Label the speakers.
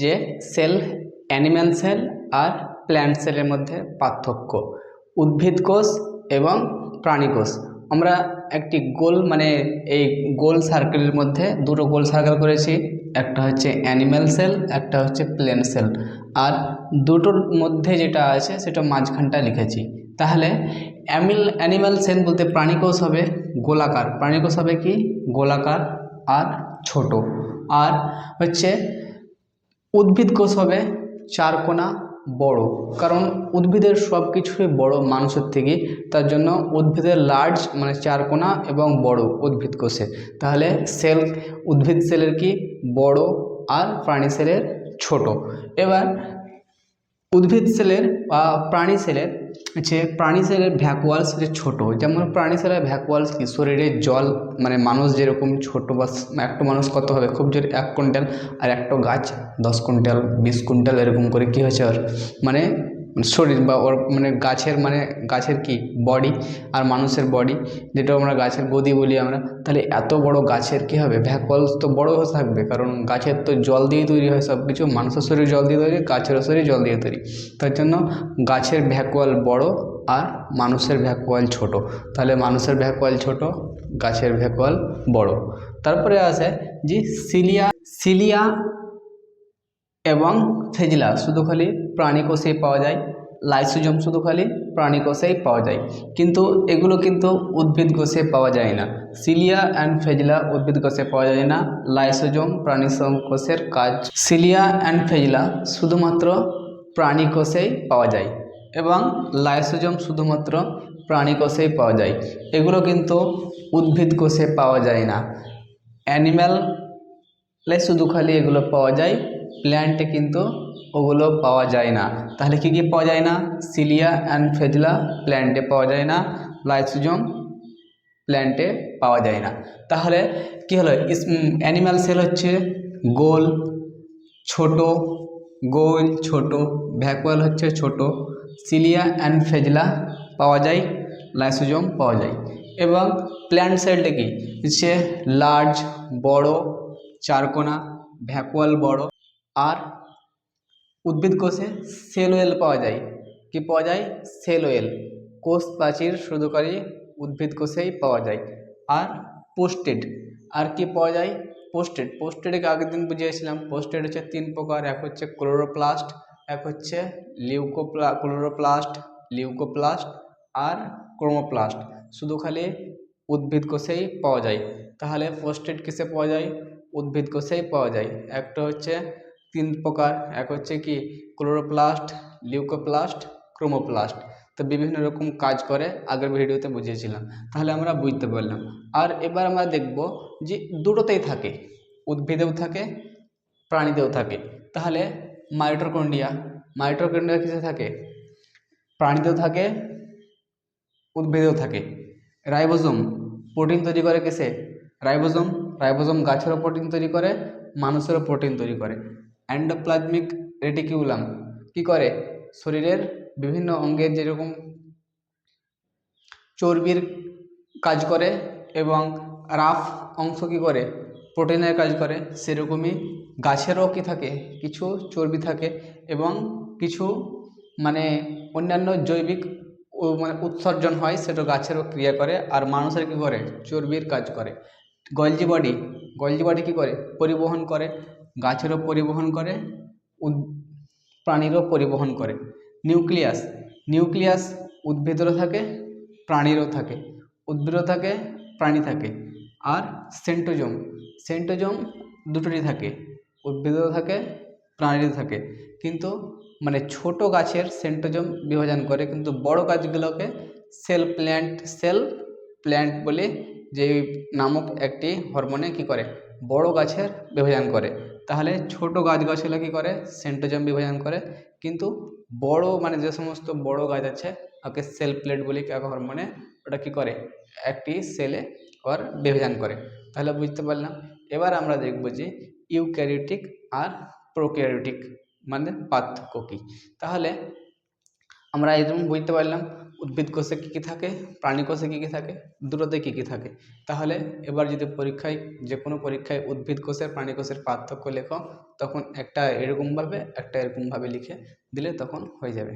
Speaker 1: যে sell, animal sell আর plant সেলের মধ্যে পার্থক্য, উদ্ভিদ কোষ এবং প্রাণী কোষ। আমরা একটি গোল এই গোল সার্কেলের মধ্যে দুটো গোল সার্কেল করেছি, একটা হচ্ছে অ্যানিম্যাল সেল, একটা হচ্ছে প্ল্যান্ট সেল, আর দুটোর মধ্যে যেটা আছে সেটা মাঝখানটা লিখেছি। তাহলে অ্যানিম্যাল সেল বলতে প্রাণী কোষ হবে গোলাকার, প্রাণী কোষ হবে কি গোলাকার আর ছোট, আর হচ্ছে উদ্ভিদ কোষ হবে চারকোনা বড়, কারণ উদ্ভিদের সব কিছুই বড় মানুষের থেকে, তার জন্য উদ্ভিদের লার্জ চারকোনা এবং বড় উদ্ভিদ কোষে। তাহলে সেল, উদ্ভিদ সেলের কি বড় আর প্রাণী সেলের ছোট। এবার উদ্ভিদ সেলের বা প্রাণী সেলের প্রাণী সেলের ভ্যাকুয়ালস ছোট, যেমন প্রাণী সেলের ভ্যাকুয়ালস কি শরীরের জল, মানুষ যেরকম ছোট বা একটা মানুষ কত হবে খুব জোর 1 কুইন্টাল, আর একটা গাছ 10 কুইন্টাল 20 কুইন্টাল এরকম করে কি হয়েছে ওর শরীর বা ওর গাছের কি বডি, আর মানুষের বডি যেটা আমরা গাছের গদি বলি আমরা। তাহলে এত বড় গাছের কি হবে ভ্যাকুয়ালস তো বড় হয়ে থাকবে, কারণ গাছের তো জল দিয়ে তৈরি হয় সব কিছু, মানুষের শরীর জল দিয়ে তৈরি, গাছেরও শরীর জল দিয়ে তৈরি, তার জন্য গাছের ভ্যাকুয়াল বড় আর মানুষের ভ্যাকুয়াল ছোট। তাহলে মানুষের ভ্যাকুয়াল ছোট, গাছের ভ্যাকুয়াল বড়। তারপরে আসে যে সিলিয়া এবং ফেজিলা শুধু খালি প্রাণী কোষেই পাওয়া যায়, লাইসোজোম শুধু খালি প্রাণী কোষেই পাওয়া যায়, কিন্তু এগুলো কিন্তু উদ্ভিদ কোষে পাওয়া যায় না। সিলিয়া অ্যান্ড ফেজিলা উদ্ভিদ কোষে পাওয়া যায় না, লাইসোজোম প্রাণী কোষের কাজ। সিলিয়া অ্যান্ড ফেজিলা শুধুমাত্র প্রাণী কোষেই পাওয়া যায় এবং লাইসোজোম শুধুমাত্র প্রাণী কোষেই পাওয়া যায়, এগুলো কিন্তু উদ্ভিদ কোষে পাওয়া যায় না। অ্যানিম্যালে শুধু খালি এগুলো পাওয়া যায়, প্ল্যান্টে কিন্তু ওগুলো পাওয়া যায় না। তাহলে কি কি পাওয়া যায় না? সিলিয়া অ্যান্ড ফেজিলা প্ল্যান্টে পাওয়া যায় না, লাইসোজোম প্ল্যান্টে পাওয়া যায় না। তাহলে কি হলো, অ্যানিম্যাল সেল হচ্ছে গোল ছোট, ভ্যাকুয়াল হচ্ছে ছোট, সিলিয়া অ্যান্ড ফেজিলা পাওয়া যায়, লাইসোজোম পাওয়া যায়। এবং প্ল্যান্ট সেলটা কি হচ্ছে লার্জ বড়, চারকোনা, ভ্যাকুয়াল বড়, আর উদ্ভিদ কোষে সেল ওয়েল পাওয়া যায়। কি পাওয়া যায়? সেল ওয়েল, কোষ প্রাচীর শুধুকারী উদ্ভিদ কোষেই পাওয়া যায়। আর পোস্টেড, আর কি পাওয়া যায়? পোস্টেডকে আগের দিন বুঝিয়েছিলাম। পোস্টেড হচ্ছে 3 প্রকার, এক হচ্ছে ক্লোরোপ্লাস্ট, এক হচ্ছে লিউকোপ্লাস্ট আর ক্রোমোপ্লাস্ট, শুধু খালি উদ্ভিদ কোষেই পাওয়া যায়। তাহলে পোস্টেড কিসে পাওয়া যায়? উদ্ভিদ কোষেই পাওয়া যায়। একটা হচ্ছে 3 প্রকার, এক হচ্ছে কি ক্লোরোপ্লাস্ট, লিউকোপ্লাস্ট, ক্রোমোপ্লাস্ট। তো বিভিন্ন রকম কাজ করে, আগের ভিডিওতে বুঝিয়েছিলাম, তাহলে আমরা বুঝতে পারলাম। আর এবার আমরা দেখব যে দুটোতেই থাকে, উদ্ভিদেও থাকে প্রাণীতেও থাকে। তাহলে মাইটোকন্ড্রিয়া কিসে থাকে? প্রাণীতেও থাকে উদ্ভিদেও থাকে। রাইবোজোম প্রোটিন তৈরি করে কিসে? রাইবোজোম গাছেরও প্রোটিন তৈরি করে, মানুষেরও প্রোটিন তৈরি করে। এন্ডোপ্লাজমিক রেটিকিউলাম কি করে? শরীরের বিভিন্ন অঙ্গের যেরকম চর্বির কাজ করে এবং রাফ অংশ কি করে? প্রোটিনের কাজ করে, সেরকমই গাছেরও কি থাকে? কিছু চর্বি থাকে এবং কিছু অন্যান্য জৈবিক উৎসর্জন হয়, সেটা গাছেরও ক্রিয়া করে। আর মানুষের কি করে? চর্বির কাজ করে। গলজি বডি কি করে? পরিবহন করে, গাছেরও পরিবহন করে, প্রাণীরও পরিবহন করে। নিউক্লিয়াস উদ্ভিদেরও থাকে প্রাণীরও থাকে, উদ্ভিদও থাকে প্রাণী থাকে। আর সেন্টোজোম দুটোরই থাকে, উদ্ভিদেরও থাকে প্রাণীরও থাকে, কিন্তু ছোট গাছের সেন্টোজোম বিভাজন করে, কিন্তু বড় গাছগুলোকে সেল প্ল্যান্ট বলে যে নামক একটি হরমোনে কি করে? বড় গাছের বিভাজন করে। তাহলে ছোট গাছগুলো কি করে? সেন্টোজোম বিভাজন করে, কিন্তু বড় যে সমস্ত বড় গাছ আছে ওকে সেল প্লেট বলি এক হরমোনে, ওটা কি করে? একটি সেলে ওর বিভাজন করে। তাহলে বুঝতে পারলাম। এবার আমরা দেখব যে ইউক্যারিওটিক আর প্রোক্যারিওটিক পার্থক্য কী। তাহলে আমরা এরকম বুঝতে পারলাম উদ্ভিদ কোষে কী কী থাকে, প্রাণী কোষে কী কী থাকে, দুটোতে কী কী থাকে। তাহলে এবার যদি পরীক্ষায়, যে কোনো পরীক্ষায় উদ্ভিদ কোষের প্রাণী কোষের পার্থক্য লেখো, তখন একটা এরকমভাবে একটা এরকমভাবে লিখে দিলে তখন হয়ে যাবে।